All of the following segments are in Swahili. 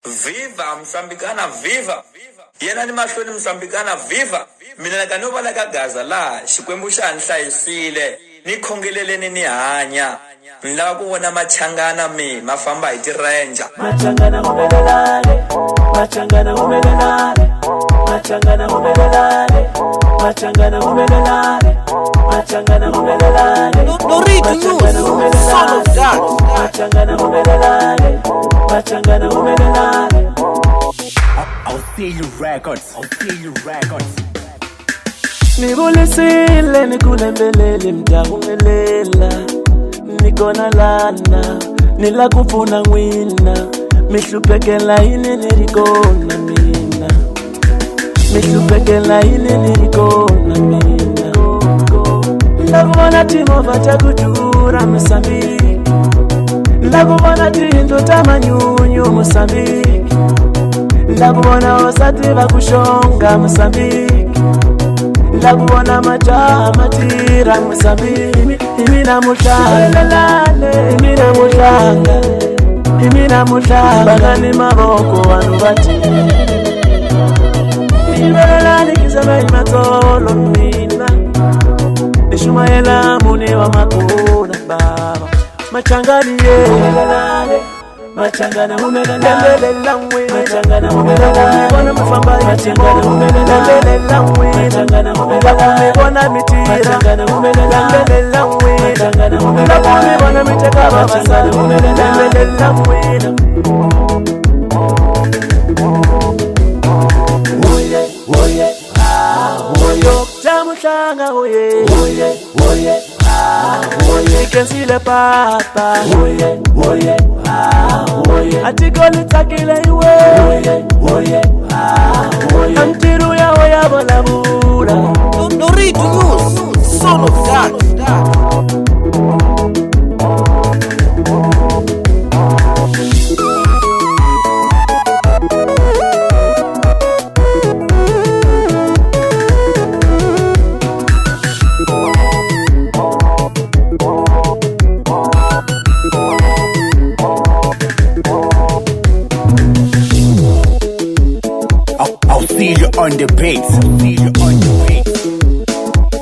Viva Msambikana viva. Yena ni mahlweni Msambikana viva. Mina kanova la kagaza la Xikwembu xa nhlayisile ni khongeleleni ni hanya. Nlava ku vona machangana mafamba hi ti-ranger. Machangana umelelale, machangana umelelale, machangana umelelale, machangana umelelale, machangana umelelale. Dorito News, son of God. Machangana umelelale, machangana umelelale. I'll see you records, I'll see you records. Nibulisile nikulembelele mtakumelela. Nikona lana, nila kufuna ngwina. Mihluphekela ine nirikona mina. Mihluphekela ine nirikona mina. Ndakubona timova takudura Mozambique. Ndakubona tinto tamanyunyu Mozambique. Ndakubona osati vakushonga Mozambique. Ndakubona majaha matira Mozambique. Imina muhlanga, imina muhlanga, imina muhlanga. Bakani maboko wanu bati Imelelani kizama imatolo mina. Nishumayela mune wa makuna baba. Machangani ye umelelale, machangana umelelale, machangana umelelale. Wana mafamba machangana umelelale, machangana umelelale. Wana mitira machangana umelelale, machangana umelelale. Wana miteka machangana umelelale. Oye, oye, oye. Jamuhlanga oye, oye, oye. Ikensile papa oye, oye, oye. Atikoli takile iwe oye, oye, oye. Amtiru ya oya bolabura. Dorito News, son of God. I'll see you on the beat. See you on the beat.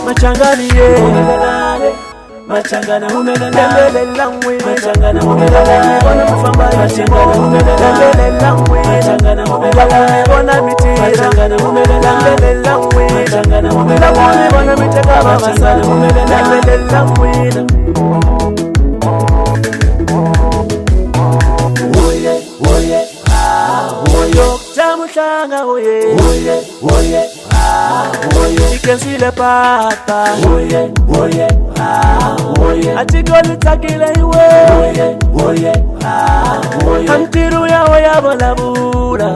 Machangani ye umelelale, machangana umelelale, machangana umelelale. Wana mafamba machangana umelelale, machangana umelelale. Wana mitira machangana umelelale, machangana umelelale. Wana miteka machangana umelelale. Oye, oye, oye. Jamuhlanga oye, oye, oye, oye. Ikensile papa oye, oye, oye. Atikoli takile iwe oye, oye, oye. Amtiru ya oya bolabura.